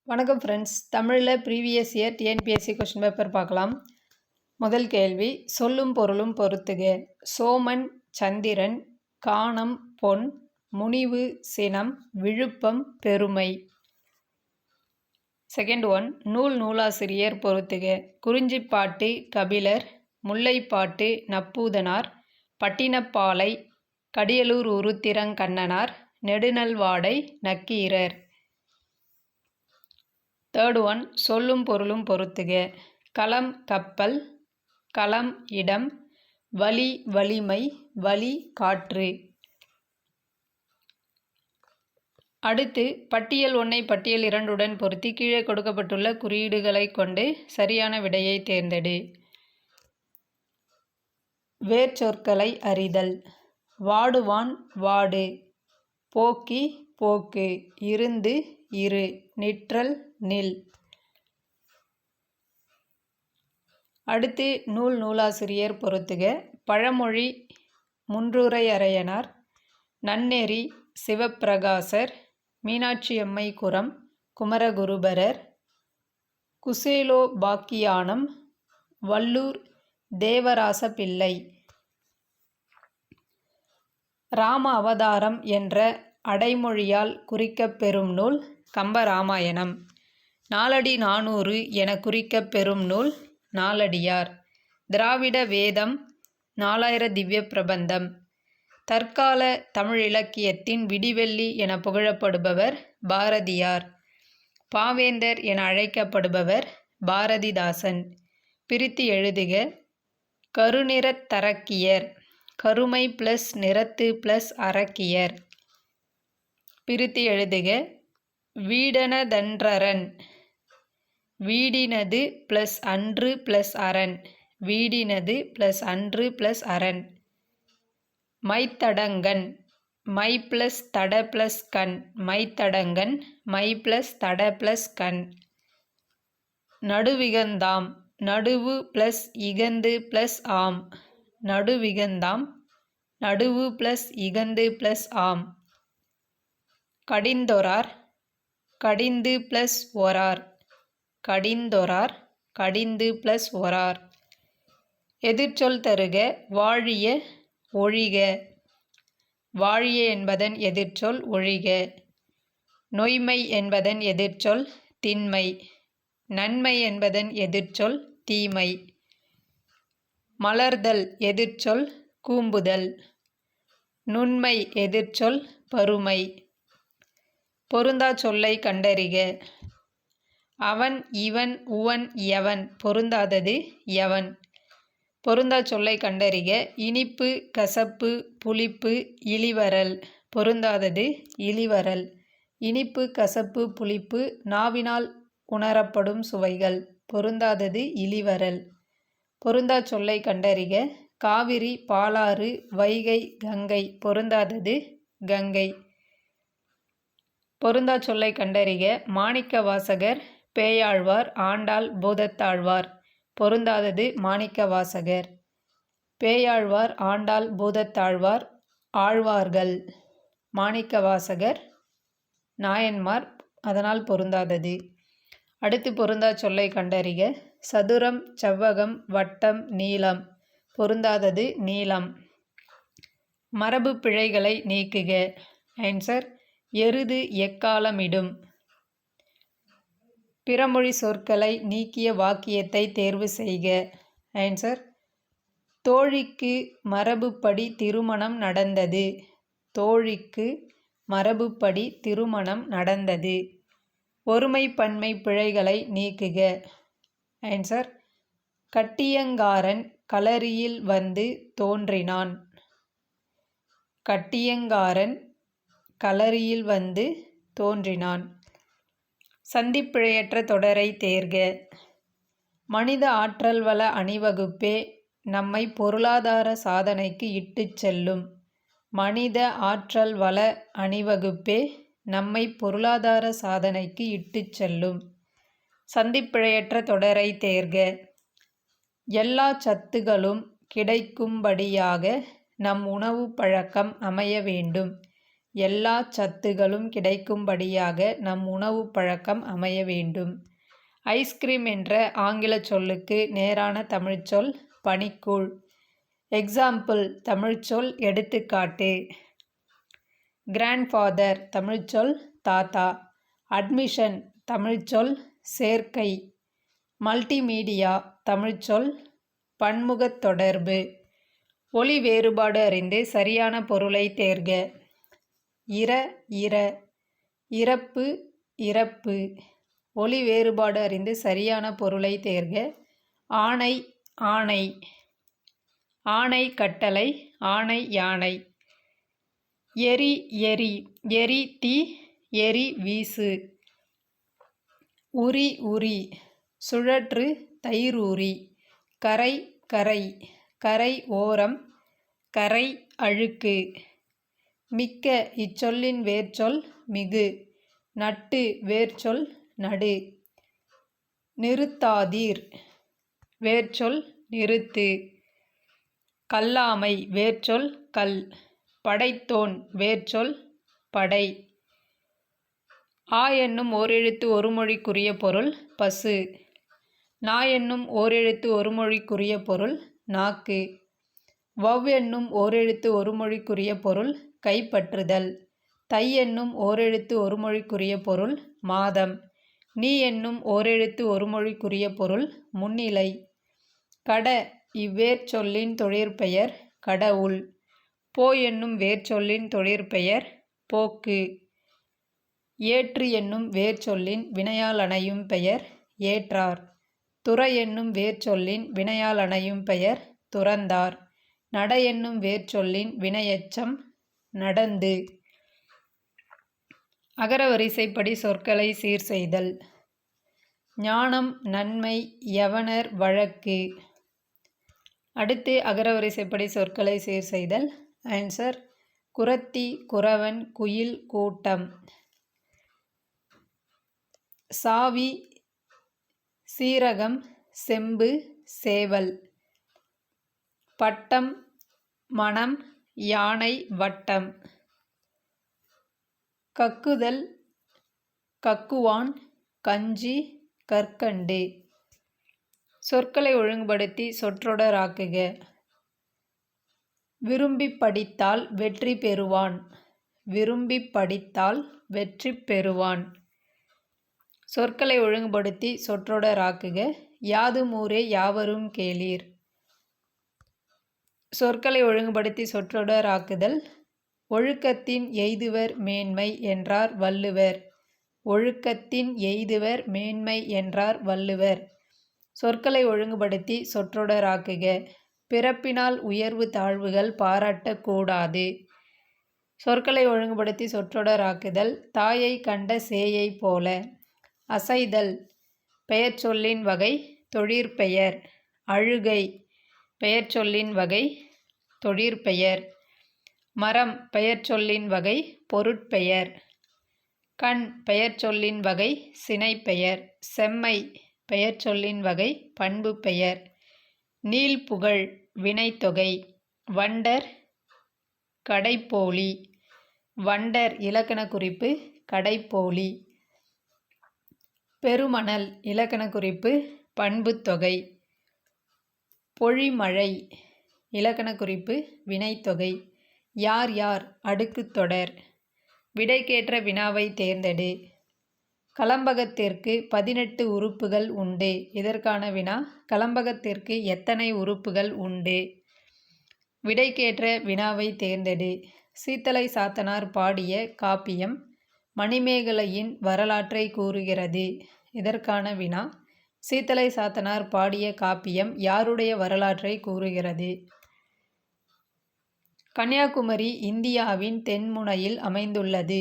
வணக்கம் ஃப்ரெண்ட்ஸ். தமிழில் previous year TNPSC question paper பார்க்கலாம். முதல் கேள்வி, சொல்லும் பொருளும் பொறுத்துக. சோமன் சந்திரன், காணம் பொன், முனிவு சினம், விழுப்பம் பெருமை. செகண்ட் ஒன், நூல் நூலாசிரியர் பொறுத்துக. குறிஞ்சிப்பாட்டு கபிலர், முல்லைப்பாட்டு நப்பூதனார், பட்டினப்பாலை கடியலூர் உருத்திரங்கண்ணனார், நெடுநல்வாடை நக்கீரர். தேர்ட் ஒன், சொல்லும் பொருளும் பொறுத்துக. களம் கப்பல், களம் இடம், வலி வலிமை, வலி காற்று. அடுத்து பட்டியல் 1 பட்டியல் 2 பொருத்தி கீழே கொடுக்கப்பட்டுள்ள குறியீடுகளை கொண்டு சரியான விடையை தேர்ந்தெடு. வேர்ச்சொற்களை அறிதல். வாடுவான் வாடு, போக்கி போக்கு, இருந்து இரு, நிற்றல் நில். அடுத்து நூல் நூலாசிரியர் பொறுத்துக. பழமொழி முன்றுரையரையனார், நன்னெறி சிவப்பிரகாசர், மீனாட்சியம்மை குரம் குமரகுருபரர், குசேலோபாக்கியானம் வல்லூர் தேவராசப்பிள்ளை. ராம அவதாரம் என்ற அடைமொழியால் குறிக்கப் பெறும் நூல் கம்பராமாயணம். நாலடி 400 என குறிக்கப் பெறும் நூல் நாலடியார். திராவிட வேதம் 4000 திவ்ய பிரபந்தம். தற்கால தமிழிலக்கியத்தின் விடிவெள்ளி என புகழப்படுபவர் பாரதியார். பாவேந்தர் என அழைக்கப்படுபவர் பாரதிதாசன். பிரித்து எழுதுக. கருநிறத் தரக்கியர், கருமை ப்ளஸ் நிறத்து ப்ளஸ் அரக்கியர். பிரித்து எழுதுக. வீடனதன்றரண், வீடினது ப்ளஸ் அன்று ப்ளஸ் அரண், வீடினது ப்ளஸ் அன்று ப்ளஸ் அரண். மைத்தடங்கன், மை ப்ளஸ் தட ப்ளஸ் கண், மைத்தடங்கன், மை ப்ளஸ் தட ப்ளஸ் கண். நடுவிகந்தாம், நடுவு ப்ளஸ் இகந்து ப்ளஸ் ஆம், நடுவிகந்தாம், நடுவு ப்ளஸ் இகந்து ப்ளஸ் ஆம். கடிந்தொரார், கடிந்து ப்ளஸ் ஒரார், கடிந்தொரார், கடிந்து ப்ளஸ் ஒரார். எதிர்ச்சொல் தருக. வாழிய ஒழிக, வாழிய என்பதன் எதிர்ச்சொல் ஒழிக. நொய்மை என்பதன் எதிர்ச்சொல் திண்மை. நன்மை என்பதன் எதிர்ச்சொல் தீமை. மலர்தல் எதிர்ச்சொல் கூம்புதல். நுண்மை எதிர்ச்சொல் பருமை. பொருந்தா சொல்லை கண்டறிக. அவன் இவன் உவன் எவன், பொருந்தாதது எவன். பொருந்தா சொல்லை கண்டறிக. இனிப்பு கசப்பு புளிப்பு இளிவரல், பொருந்தாதது இளிவரல். இனிப்பு கசப்பு புளிப்பு நாவினால் உணரப்படும் சுவைகள், பொருந்தாதது இளிவரல். பொருந்தா சொல்லை கண்டறிக. காவிரி பாலாறு வைகை கங்கை, பொருந்தாதது கங்கை. பொருந்தா சொல்லை கண்டறிக. மாணிக்கவாசகர் பேயாழ்வார் ஆண்டாள் பூதத்தாழ்வார், பொருந்தாதது மாணிக்கவாசகர். பேயாழ்வார் ஆண்டாள் பூதத்தாழ்வார் ஆழ்வார்கள், மாணிக்கவாசகர் நாயன்மார், அதனால் பொருந்தாதது. அடுத்து பொருந்தா சொல்லை கண்டறிக. சதுரம் செவ்வகம் வட்டம் நீளம், பொருந்தாதது நீளம். மரபு பிழைகளை நீக்குக. ஆன்சர் எருது எக்காலமிடும். பிறமொழி சொற்களை நீக்கிய வாக்கியத்தை தேர்வு செய்க. ஆன்சர் தோழிக்கு மரபுப்படி திருமணம் நடந்தது, தோழிக்கு மரபுப்படி திருமணம் நடந்தது. ஒருமை பன்மை பிழைகளை நீக்குக. ஆன்சர் கட்டியங்காரன் களரியில் வந்து தோன்றினான், கட்டியங்காரன் களரியில் வந்து தோன்றினான். சந்திப்பிழையற்ற தொடரை தேர்க. மனித ஆற்றல் வள அணிவகுப்பே நம்மை பொருளாதார சாதனைக்கு இட்டுச் செல்லும். மனித ஆற்றல் வள அணிவகுப்பே நம்மை பொருளாதார சாதனைக்கு இட்டுச் செல்லும். சந்திப்பிழையற்ற தொடரை தேர்க. எல்லா சத்துகளும் கிடைக்கும்படியாக நம் உணவு பழக்கம் அமைய வேண்டும். எல்லா சத்துகளும் கிடைக்கும்படியாக நம் உணவு பழக்கம் அமைய வேண்டும். ஐஸ்கிரீம் என்ற ஆங்கில சொல்லுக்கு நேரான தமிழ்ச்சொல் பனிக்கூழ். எக்ஸாம்பிள் தமிழ்ச்சொல் எடுத்துக்காட்டு. கிராண்ட்ஃபாதர் தமிழ்ச்சொல் தாத்தா. அட்மிஷன் தமிழ்ச்சொல் சேர்க்கை. மல்டிமீடியா தமிழ்ச்சொல் பன்முகத் தொடர்பு. ஒலி வேறுபாடு அறிந்து சரியான பொருளை தேர்க. இர இறப்பு இறப்பு. ஒலி வேறுபாடு அறிந்து சரியான பொருளை தேர்க. ஆணை ஆணை. ஆணை கட்டளை ஆணை யானை. எரி எரி. எரி தீ எரி வீசு. உரி உரி. சுழற்று தயிரூரி. கரை கரை. கரை ஓரம் கரை அழுக்கு. மிக்க இச்சொல்லின் வேர்ச்சொல் மிகு. நட்டு வேர்ச்சொல் நடு. நிறுத்தாதீர் வேர்ச்சொல் நிறுத்து. கல்லாமை வேர்ச்சொல் கல். படைத்தோன் வேர்ச்சொல் படை. ஆ என்னும் ஓரெழுத்து ஒருமொழிக்குரிய பொருள் பசு. நா என்னும் ஓரெழுத்து ஒருமொழிக்குரிய பொருள் நாக்கு. வவ் என்னும் ஓரெழுத்து ஒருமொழிக்குரிய பொருள் கைப்பற்றுதல். தை என்னும் ஓரெழுத்து ஒருமொழிக்குரிய பொருள் மாதம். நீ என்னும் ஓரெழுத்து ஒருமொழிக்குரிய பொருள் முன்னிலை. கட இவ்வேர்ச்சொல்லின் தொழிற்பெயர் கடவுள். போ என்னும் வேர்ச்சொல்லின் தொழிற்பெயர் போக்கு. ஏற்று என்னும் வேர்ச்சொல்லின் வினையால் அணையும் பெயர் ஏற்றார். துற என்னும் வேர்ச்சொல்லின் வினையால் அணையும் பெயர் துறந்தார். நட என்னும் வேர்ச்சொல்லின் வினையெச்சம் நடந்து. அகரவரிசைப்படி சொற்களை சீர் செய்தல். ஞானம் நன்மை யவனர் வழக்கு. அடுத்து அகரவரிசைப்படி சொற்களை சீர் செய்தல். ஆன்சர் குறத்தி குறவன் குயில் கூட்டம். சாவி சீரகம் செம்பு சேவல். பட்டம் மணம் யானை வட்டம். கக்குதல் கக்குவான் கஞ்சி கற்கண்டு. சொற்களை ஒழுங்குபடுத்தி சொற்றொடராக்குக. விரும்பி படித்தால் வெற்றி பெறுவான். விரும்பி படித்தால் வெற்றி பெறுவான். சொற்களை ஒழுங்குபடுத்தி சொற்றொடராக்குக. யாதும் ஊரே யாவரும் கேளீர். சொற்களை ஒழுங்குபடுத்தி சொற்றொடராக்குதல். ஒழுக்கத்தின் எய்துவர் மேன்மை என்றார் வள்ளுவர். ஒழுக்கத்தின் எய்துவர் மேன்மை என்றார் வள்ளுவர். சொற்களை ஒழுங்குபடுத்தி சொற்றொடராக்குக. பிறப்பினால் உயர்வு தாழ்வுகள் பாராட்டக்கூடாது. சொற்களை ஒழுங்குபடுத்தி சொற்றொடராக்குதல். தாயை கண்ட சேயை போல. அசைதல் பெயர்ச்சொல்லின் வகை தொழிற்பெயர். அழுகை பெயர்ச்சொல்லின் வகை தொழிற்பெயர். மரம் பெயர்ச்சொல்லின் வகை பொருட்பெயர். கண் பெயர்ச்சொல்லின் வகை சினைப்பெயர். செம்மை பெயர்ச்சொல்லின் வகை பண்பு பெயர். நீள்புகழ் வினைத்தொகை. வண்டர் கடைப்போலி. வண்டர் இலக்கண குறிப்பு கடைப்போலி. பெருமணல் இலக்கண குறிப்பு பண்புத்தொகை. பொழிமழை இலக்கண குறிப்பு வினைத்தொகை. யார் யார் அடுக்குத்தொடர். விடைக்கேற்ற வினாவை தேர்ந்தெடு. கலம்பகத்திற்கு 18 உறுப்புகள் உண்டு. இதற்கான வினா கலம்பகத்திற்கு எத்தனை உறுப்புகள் உண்டு. விடைக்கேற்ற வினாவை தேர்ந்தெடு. சீத்தலை சாத்தனார் பாடிய காப்பியம் மணிமேகலையின் வரலாற்றை கூறுகிறது. இதற்கான வினா சீத்தலை சாத்தனார் பாடிய காப்பியம் யாருடைய வரலாற்றை கூறுகிறது. கன்னியாகுமரி இந்தியாவின் தென்முனையில் அமைந்துள்ளது.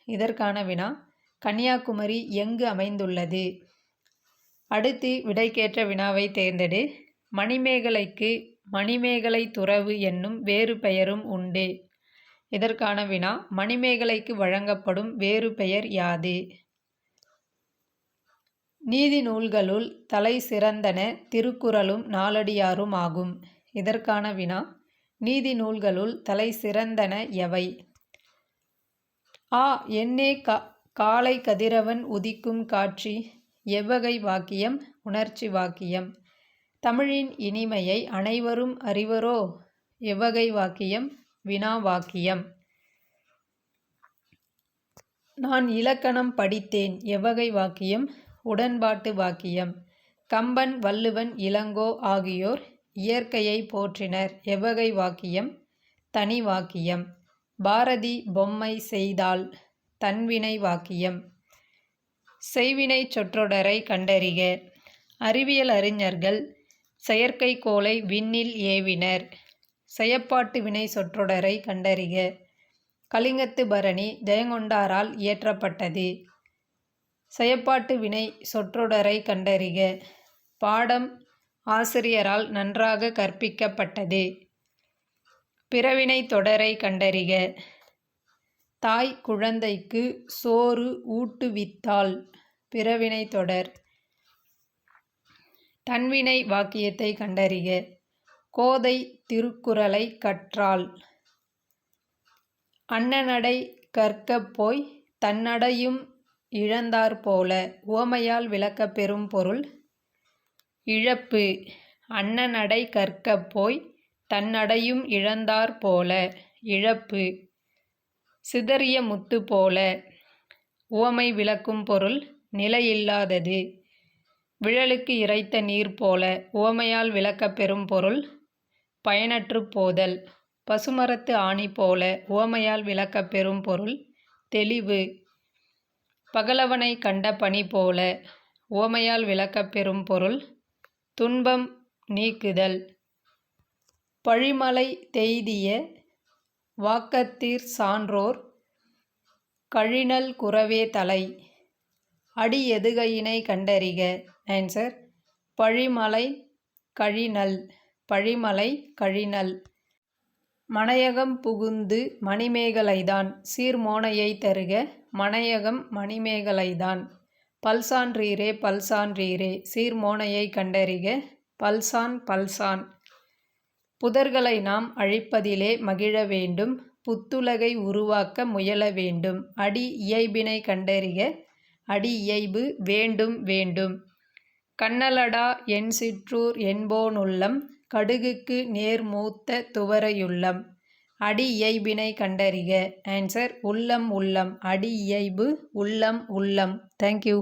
இதற்கான வினா கன்னியாகுமரி எங்கு அமைந்துள்ளது. அடுத்து விடைக்கேற்ற வினாவை தேர்ந்தெடு. மணிமேகலைக்கு மணிமேகலை துறவு என்னும் வேறு பெயரும் உண்டு. இதற்கான வினா மணிமேகலைக்கு வழங்கப்படும் வேறு பெயர் யாது. நீதி நூல்களுள் தலை சிறந்தன திருக்குறளும் நாலடியாரும் ஆகும். இதற்கான வினா நீதி நூல்களுள் தலை சிறந்தன எவை. ஆ என்னே காலை கதிரவன் உதிக்கும் காட்சி. எவ்வகை வாக்கியம்? உணர்ச்சி வாக்கியம். தமிழின் இனிமையை அனைவரும் அறிவரோ? எவ்வகை வாக்கியம்? வினா வாக்கியம். நான் இலக்கணம் படித்தேன். எவ்வகை வாக்கியம்? உடன்பாட்டு வாக்கியம். கம்பன், வள்ளுவன், இளங்கோ ஆகியோர் இயற்கையை போற்றினர். எவ்வகை வாக்கியம்? தனி வாக்கியம். பாரதி பொம்மை செய்தால். தன்வினை வாக்கியம். செய்வினைச் சொற்றொடரை கண்டறிக. அறிவியல் அறிஞர்கள் செயற்கைக்கோளை விண்ணில் ஏவினர். செயப்பாட்டு வினை சொற்றொடரை கண்டறிக. கலிங்கத்து பரணி ஜெயங்கொண்டாரால் இயற்றப்பட்டது. செயப்பாட்டு வினை சொற்றொடரை கண்டறிக. பாடம் ஆசிரியரால் நன்றாக கற்பிக்கப்பட்டது. பிறவினை தொடரை கண்டறிக. தாய் குழந்தைக்கு சோறு ஊட்டுவித்தாள். பிறவினை தொடர். தன்வினை வாக்கியத்தை கண்டறிக. கோதை திருக்குறளை கற்றாள். அன்னநடை கற்கப் போய் தன்னடையும் இழந்தாற்போல. உவமையால் விளக்கப் பெறும் பொருள். இழப்பு. அன்னநடை கற்கப் போய் தன்னடையும் இழந்தாற்போல. இழப்பு. சிதறிய முத்து போல. உவமை விளக்கும் பொருள். நிலையில்லாதது. விழலுக்கு இறைத்த நீர் போல. உவமையால் விளக்கப் பெறும் பொருள். பயனற்று போதல். பசுமரத்து ஆணி போல. உவமையால் விளக்கப் பெறும் பொருள். தெளிவு. பகலவனை கண்ட பனி போல. உவமையால் விளக்கப் பெறும் பொருள். துன்பம் நீக்குதல். பழிமலை தெய்திய வாக்கத்திற் சான்றோர் கழினல் குரவே தலை. அடி எதுகையினை கண்டறிக. ஆன்சர் பழிமலை கழினல். பழிமலை கழினல். மனையகம் புகுந்து மணிமேகலைதான். சீர்மோனையை தருக. மனையகம் மணிமேகலைதான். பல்சான்றீரே பல்சான்றீரே. சீர்மோனையை கண்டறிக. பல்சான் பல்சான். புதர்களை நாம் அழிப்பதிலே மகிழ வேண்டும். புத்துலகை உருவாக்க முயல வேண்டும். அடி இயைபினை கண்டறிக. அடி இயைபு வேண்டும் வேண்டும். கண்ணலடா என் சிற்றூர் என்போனுள்ளம். கடுகுக்கு நேர் மூத்த துவரையுள்ளம். அடி இயைபினை கண்டறிக. ஆன்சர் உள்ளம் உள்ளம். அடி இயைபு உள்ளம் உள்ளம். தேங்க்யூ.